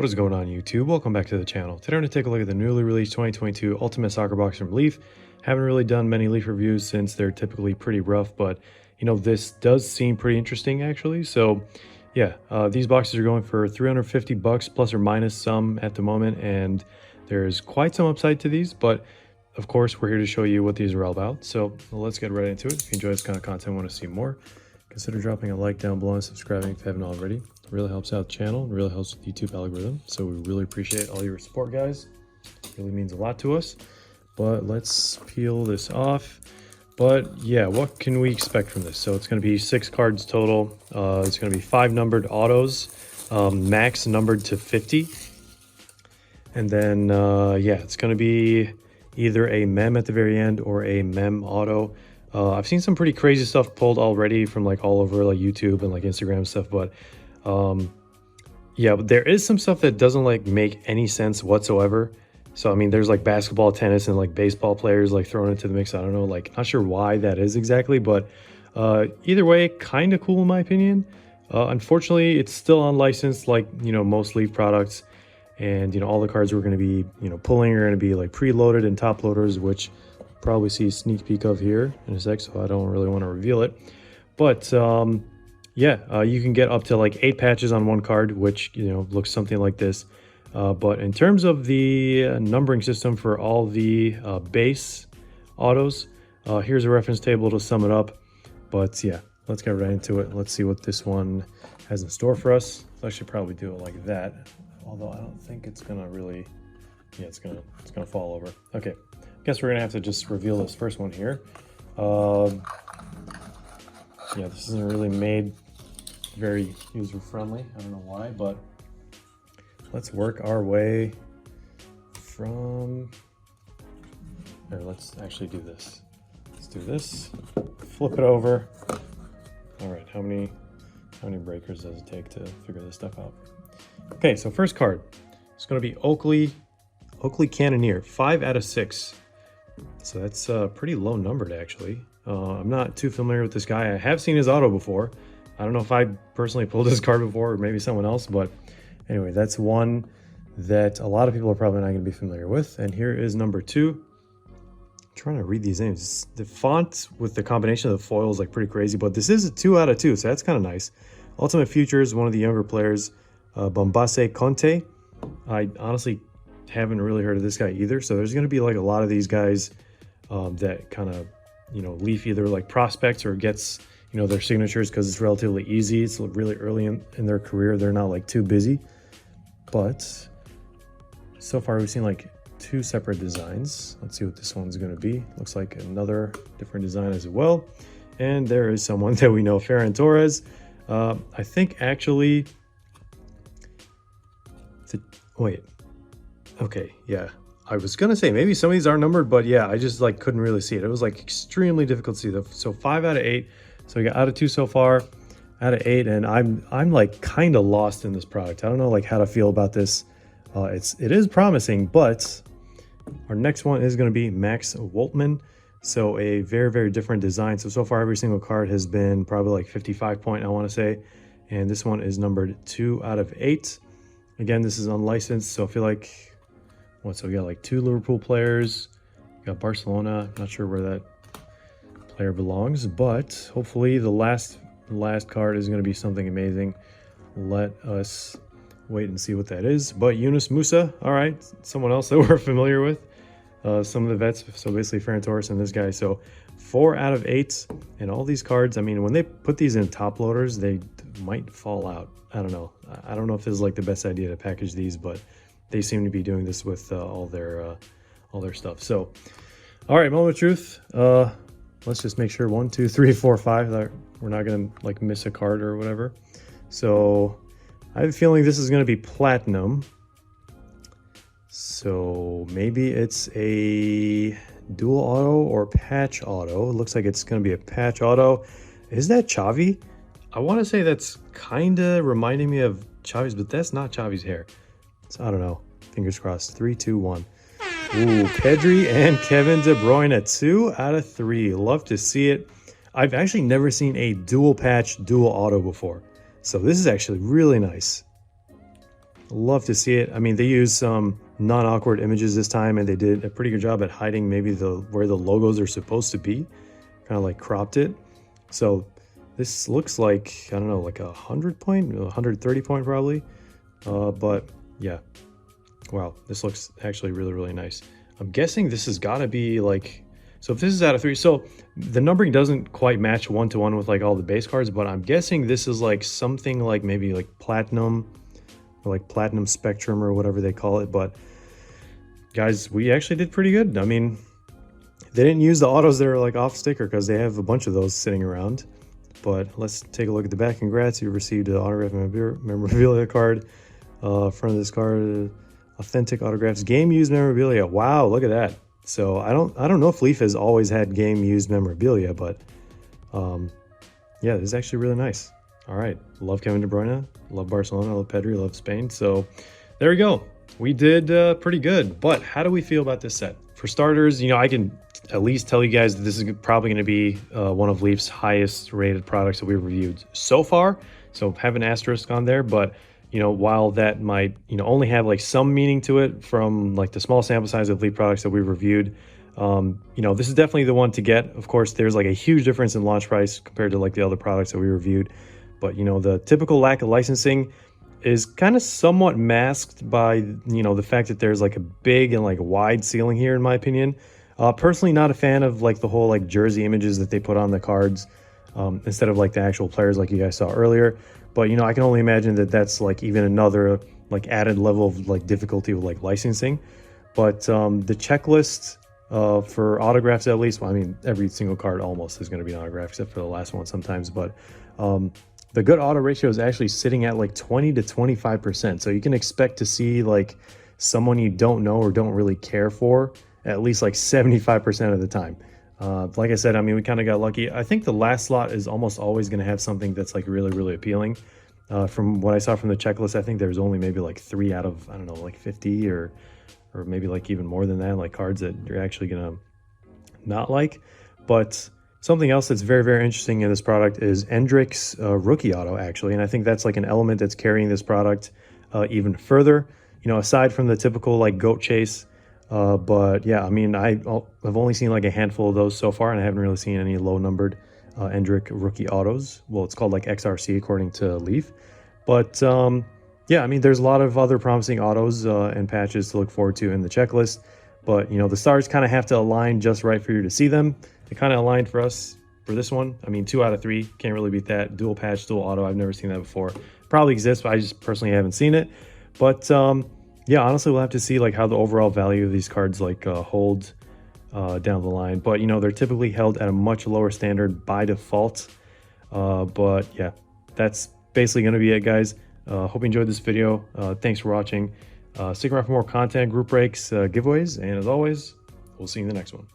What is going on, YouTube? Welcome back to the channel. Today we're going to take a look at the newly released 2022 Ultimate Soccer Box from Leaf. Haven't really done many Leaf reviews since they're typically pretty rough, but you know, this does seem pretty interesting actually. So yeah, these boxes are going for 350 bucks plus or minus some at the moment, and there's quite some upside to these, but of course we're here to show you what these are all about. So let's get right into it. If you enjoy this kind of content and want to see more, consider dropping a like down below and subscribing if you haven't already. It really helps out the channel and really helps with the YouTube algorithm. So we really appreciate all your support, guys. It really means a lot to us. But let's peel this off. But yeah, what can we expect from this? So it's going to be 6 cards total. It's going to be 5 numbered autos, max numbered to 50. And then, yeah, it's going to be either a mem at the very end or a mem auto. I've seen some pretty crazy stuff pulled already from like all over like YouTube and like Instagram stuff, but yeah, but there is some stuff that doesn't like make any sense whatsoever. So I mean, there's like basketball, tennis, and like baseball players like thrown into the mix. I don't know, like not sure why that is exactly, but either way, kind of cool in my opinion. Unfortunately, it's still unlicensed, like, you know, most Leaf products, and you know, all the cards we're going to be, you know, pulling are going to be like preloaded and top loaders, which probably see a sneak peek of here in a sec, so I don't really want to reveal it. But yeah, you can get up to like 8 patches on one card, which, you know, looks something like this. But in terms of the numbering system for all the base autos, here's a reference table to sum it up. But yeah, let's get right into it. Let's see what this one has in store for us. So I should probably do it like that, although I don't think it's gonna really, yeah, it's gonna fall over. Okay, guess we're gonna have to just reveal this first one here. Yeah, this isn't really made very user friendly. I don't know why, but let's work our way from there. Let's actually do this. Let's do this. Flip it over. All right, how many breakers does it take to figure this stuff out? Okay, so first card. It's going to be Oakley Cannoneer, 5 out of 6. So that's pretty low numbered actually. I'm not too familiar with this guy. I have seen his auto before. I don't know if I personally pulled this card before or maybe someone else, but anyway, that's one that a lot of people are probably not going to be familiar with. And here is number 2. I'm trying to read these names. The font with the combination of the foil is like pretty crazy, but this is a 2 out of 2, so that's kind of nice. Ultimate Futures, one of the younger players, Bombase Conte. I honestly haven't really heard of this guy either, so there's going to be like a lot of these guys that kind of, you know, Leaf either like prospects or gets, you know, their signatures because it's relatively easy. It's really early in their career. They're not like too busy. But so far we've seen like 2 separate designs. Let's see what this one's going to be. Looks like another different design as well. And there is someone that we know, Ferran Torres. I think actually, wait, okay, yeah. I was gonna say maybe some of these are numbered, but yeah, I just like couldn't really see it. It was like extremely difficult to see. So 5 out of 8. So we got out of 2 so far, out of 8, and I'm like kind of lost in this product. I don't know like how to feel about this. It is promising, but our next one is going to be Max Woltman. So a very, very different design. So far every single card has been probably like 55 point, I want to say, and this one is numbered 2 out of 8. Again, this is unlicensed, so I feel like so we got like 2 Liverpool players. We got Barcelona. I'm not sure where that player belongs, but hopefully the last card is going to be something amazing. Let us wait and see what that is. But Yunus Musa, all right, someone else that we're familiar with. Some of the vets, so basically Ferran Torres and this guy. So 4 out of 8, and all these cards, I mean, when they put these in top loaders, they might fall out. I don't know. I don't know if this is like the best idea to package these, but they seem to be doing this with all their stuff. So, all right, moment of truth. Let's just make sure 1, 2, 3, 4, 5 that we're not gonna like miss a card or whatever. So I have a feeling this is gonna be platinum. So maybe it's a dual auto or patch auto. It looks like it's gonna be a patch auto. Is that Xavi? I want to say that's kind of reminding me of Xavi's, but that's not Xavi's hair. So I don't know. Fingers crossed. 3, 2, 1. Ooh, Pedri and Kevin De Bruyne at 2 out of 3. Love to see it. I've actually never seen a dual patch, dual auto before. So this is actually really nice. Love to see it. I mean, they used some non-awkward images this time, and they did a pretty good job at hiding maybe where the logos are supposed to be, kind of like cropped it. So this looks like, I don't know, like 100 point, 130 point probably. But yeah, wow, this looks actually really, really nice. I'm guessing this has got to be like, so if this is out of 3, so the numbering doesn't quite match one-to-one with like all the base cards, but I'm guessing this is like something like maybe like platinum or like platinum spectrum or whatever they call it. But guys, we actually did pretty good. I mean, they didn't use the autos that are like off sticker because they have a bunch of those sitting around. But let's take a look at the back. Congrats, you received an autograph memorabilia card. Front of this card, authentic autographs, game used memorabilia. Wow, look at that. So I don't know if Leaf has always had game used memorabilia, but yeah, this is actually really nice. All right, love Kevin De Bruyne, love Barcelona, love Pedri, love Spain. So there we go. We did pretty good. But how do we feel about this set? For starters, you know, I can at least tell you guys that this is probably going to be one of Leaf's highest rated products that we've reviewed so far. So have an asterisk on there, but you know, while that might, you know, only have like some meaning to it from like the small sample size of Leaf products that we've reviewed, you know, this is definitely the one to get. Of course, there's like a huge difference in launch price compared to like the other products that we reviewed. But, you know, the typical lack of licensing is kind of somewhat masked by, you know, the fact that there's like a big and like wide ceiling here, in my opinion. Personally, not a fan of like the whole like jersey images that they put on the cards instead of like the actual players like you guys saw earlier. But, you know, I can only imagine that that's like even another like added level of like difficulty with like licensing. But the checklist for autographs, at least, well, I mean, every single card almost is going to be an autograph except for the last one sometimes. But the good auto ratio is actually sitting at like 20 to 25%. So you can expect to see like someone you don't know or don't really care for at least like 75% of the time. Like I said, I mean, we kind of got lucky. I think the last slot is almost always going to have something that's like really, really appealing. From what I saw from the checklist, I think there's only maybe like 3 out of, I don't know, like 50 or maybe like even more than that, like cards that you're actually going to not like. But something else that's very, very interesting in this product is Endrick's rookie auto, actually. And I think that's like an element that's carrying this product even further, you know, aside from the typical like goat chase. But yeah, I mean, I've only seen like a handful of those so far, and I haven't really seen any low-numbered Endrick rookie autos. Well, it's called like XRC according to Leaf. But yeah, I mean, there's a lot of other promising autos and patches to look forward to in the checklist. But, you know, the stars kind of have to align just right for you to see them. They kind of aligned for us for this one. I mean, 2 out of 3, can't really beat that. Dual patch, dual auto, I've never seen that before. Probably exists, but I just personally haven't seen it. But yeah, honestly, we'll have to see like how the overall value of these cards like hold down the line. But, you know, they're typically held at a much lower standard by default. But yeah, that's basically going to be it, guys. Hope you enjoyed this video. Thanks for watching. Stick around for more content, group breaks, giveaways, and as always, we'll see you in the next one.